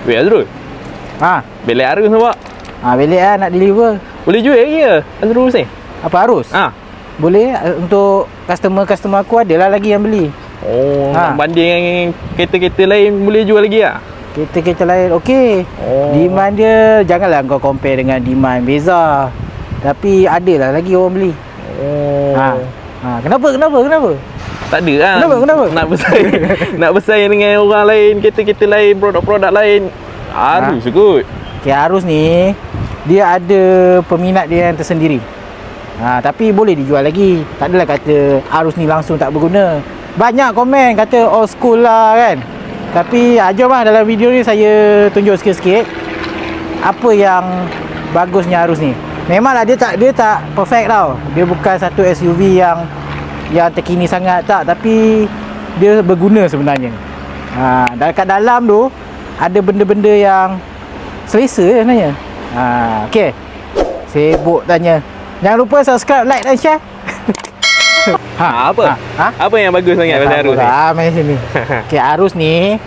Weh Azrul, Ha. belek Arus nampak. Belik lah nak deliver. Boleh jual lagi ke Azrul ni? Apa Arus? Boleh. Untuk customer aku adalah lagi yang beli. Oh, nak banding dengan kereta-kereta lain boleh jual lagi tak? Kereta-kereta lain okey. Demand dia janganlah kau compare dengan demand Beza. Tapi adalah lagi orang beli. Kenapa? Tak ada lah. Kenapa? Nak bersaing dengan orang lain, kereta-kereta lain, produk-produk lain. Arus kot. Okay, Arus ni dia ada peminat dia yang tersendiri. Tapi boleh dijual lagi. Tak adalah kata Arus ni langsung tak berguna. Banyak komen kata old school lah kan. Tapi jom lah dalam video ni saya tunjuk sikit-sikit apa yang bagusnya Arus ni. Memanglah dia tak perfect tau. Dia bukan satu SUV yang terkini sangat tak, tapi dia berguna sebenarnya. Dekat dalam tu ada benda-benda yang selesa sebenarnya. Okey. Sibuk tanya. Jangan lupa subscribe, like dan share. Apa? Apa yang bagus sangat pasal Arus ni? Main sini. Okey, Arus ni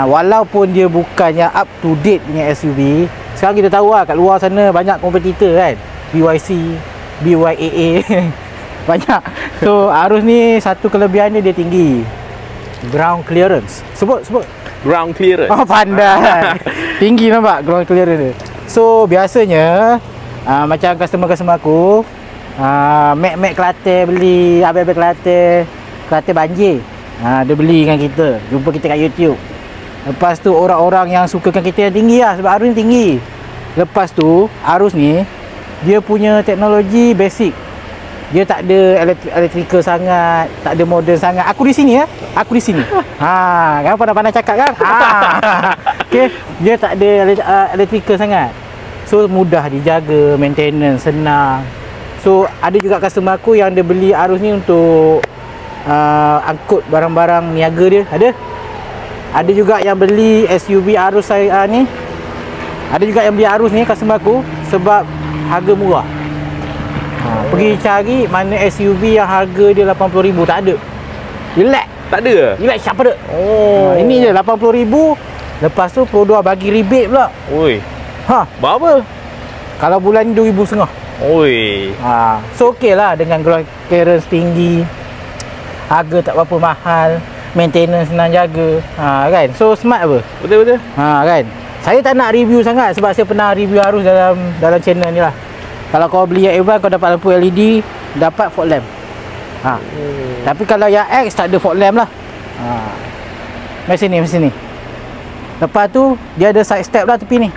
walaupun dia bukannya up to date dengan SUV, sekarang kita tahu lah kat luar sana banyak kompetitor kan. BYC, BYAA. Banyak. So Arus ni satu kelebihan dia tinggi. Ground clearance. Sebut. Ground clearance. Pandai. Tinggi nampak ground clearance dia. So biasanya macam customer aku Mac Kelantan beli, abang-abang Kelantan banjir. Dia beli dengan kita. Jumpa kita kat YouTube. Lepas tu orang-orang yang sukakan kita yang tinggi lah, sebab Arus ni tinggi. Lepas tu Arus ni dia punya teknologi basic. Dia tak ada electrical sangat, tak ada modern sangat. Aku di sini. Kan pandai-pandai cakap kan? Okey, dia tak ada electrical sangat. So mudah dijaga, maintenance senang. So ada juga customer aku yang dia beli Arus ni untuk angkut barang-barang niaga dia. Ada juga yang beli SUV Arus saya ni. Ada juga yang beli Arus ni customer aku sebab harga murah. Pergi cari mana SUV yang harga dia 80,000, tak ada. Relax. Tak ada? Relax siapa ada? Ini je 80,000. Lepas tu Pro2 bagi rebate pula. Oi. Berapa? Kalau bulan ni 2,500. Oi. So okey lah dengan ground clearance tinggi. Harga tak berapa mahal, maintenance senang jaga. Kan? So smart apa? Betul. Kan? Saya tak nak review sangat sebab saya pernah review Arus dalam channel ni lah. Kalau kau beli yang Evan, kau dapat lampu LED, dapat fog lamp. Tapi kalau yang X tak ada fog lamp lah. Mari sini. Lepas tu dia ada side step lah tepi ni.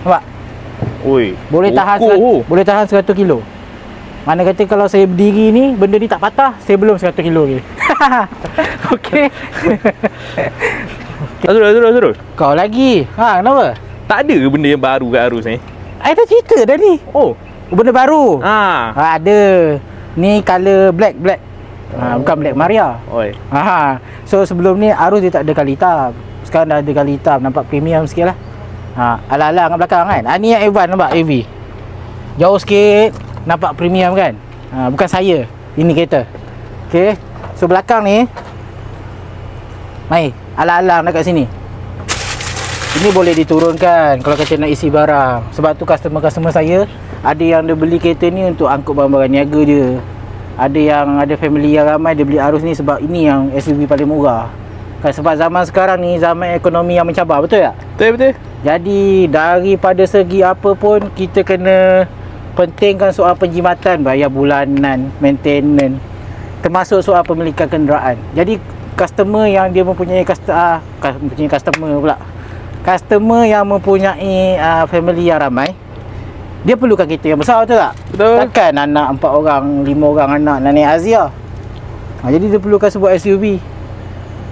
Nampak? Oi. Boleh tahan 100 kilo. Mana kata kalau saya berdiri ni, benda ni tak patah, saya belum 100 kilo lagi. Okey. Azrul. Kau lagi. Kenapa? Tak ada ke benda yang baru kat Arus ni? I dah cerita dah ni. Benda baru. Ada. Ni color black. Bukan Black Maria. So sebelum ni Arus dia tak ada kali hitam. Sekarang dah ada kali hitam, nampak premium sikit lah. Alang-alang kat belakang kan. Ni yang Evan nampak, AV. Jauh sikit, nampak premium kan. Bukan saya, ini kereta. Okay. So belakang ni, mai alang-alang dekat sini. Ini boleh diturunkan kalau kita nak isi barang. Sebab tu customer saya ada yang dia beli kereta ni untuk angkut barang-barang niaga dia. Ada yang ada family yang ramai dia beli Arus ni sebab ini yang SUV paling murah. Kan sebab zaman sekarang ni zaman ekonomi yang mencabar, betul tak? Betul. Jadi daripada segi apa pun kita kena pentingkan soal penjimatan, bayar bulanan, maintenance, termasuk soal pemilikan kenderaan. Jadi customer yang dia mempunyai customer yang mempunyai family yang ramai, dia perlukan kereta yang besar, betul tak? Betul. Takkan anak 4 orang, 5 orang anak nak naik Azia. Jadi dia perlukan sebuah SUV.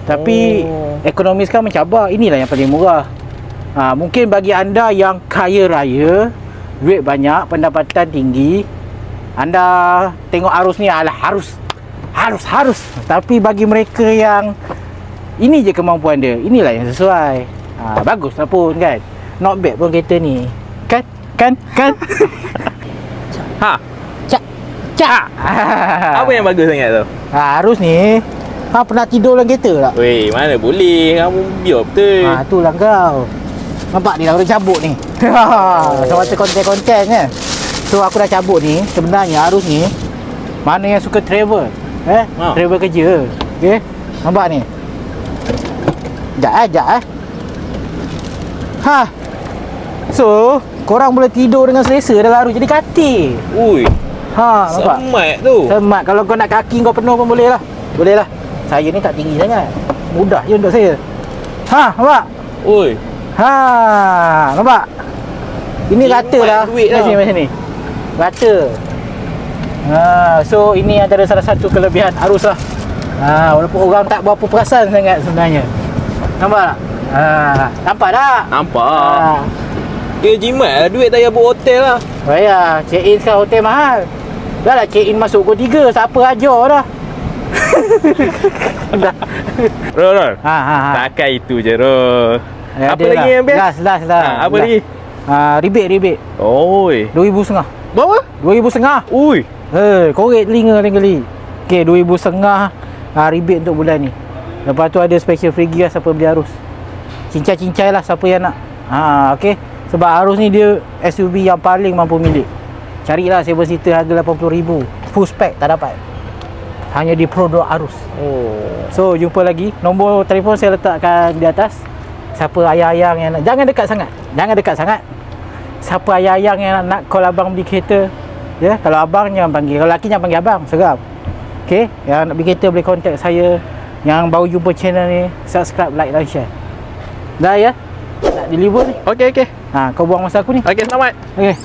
Tapi ekonomi sekarang mencabar, inilah yang paling murah. Mungkin bagi anda yang kaya raya, duit banyak, pendapatan tinggi, anda tengok Arus ni harus. Tapi bagi mereka yang ini je kemampuan dia, inilah yang sesuai. Bagus lah pun kan. Not bad pun kereta ni. Kan? Cak. Apa yang bagus sangat tu? Arus ni pernah tidur dalam kereta tak? Weh, mana boleh. Kamu biar betul. Itulah kau. Nampak ni dah baru cabut ni. Semasa konten-konten je. So aku dah cabut ni. Sebenarnya Arus ni, mana yang suka travel, travel kerja, okey. Nampak ni. Sekejap. So korang boleh tidur dengan selesa dalam Arus jadi katil. Ui. Nampak? Semat tu. Semat. Kalau kau nak kaki kau penuh pun boleh lah. Boleh lah. Saya ni tak tinggi sangat. Mudah je untuk saya. Nampak? Ui. Nampak? Ini Jimat rata lah. duit lah. Macam ni. Rata. So ini antara salah satu kelebihan Arus lah. Walaupun orang tak berapa perasan sangat sebenarnya. Nampak tak? Nampak tak? Nampak. Dia jimat lah duit tak payah buat hotel lah. Bayar. Check in sekarang hotel mahal. Dah lah check in masuk pukul 3. Siapa ajar dah. Dah. Rol. Takkan itu je Rol. Apa lagi yang best? Last. Apa lagi? Rebate. Oi. 2,500. Berapa? 2,500. Ui. Korek telinga lain kali. Okay, 2,500 rebate untuk bulan ni. Lepas tu ada special free gear siapa beli Arus. Cincai-cincai lah siapa yang nak. Okay. Sebab Arus ni dia SUV yang paling mampu milik. Carilah 7 seater harga 80,000. Full spec tak dapat. Hanya di produk Arus. So jumpa lagi. Nombor telefon saya letakkan di atas. Siapa ayah-ayang yang nak, jangan dekat sangat. Siapa ayah-ayang yang nak call abang beli kereta, ya, kalau abang jangan panggil, kalau lelaki jangan panggil abang, seram. Okey, yang nak beli kereta boleh contact saya. Yang baru jumpa channel ni, subscribe, like dan share. Dah ya? Nak deliver ni. Okey. Kau buang masa aku ni. Okey, selamat. Okey.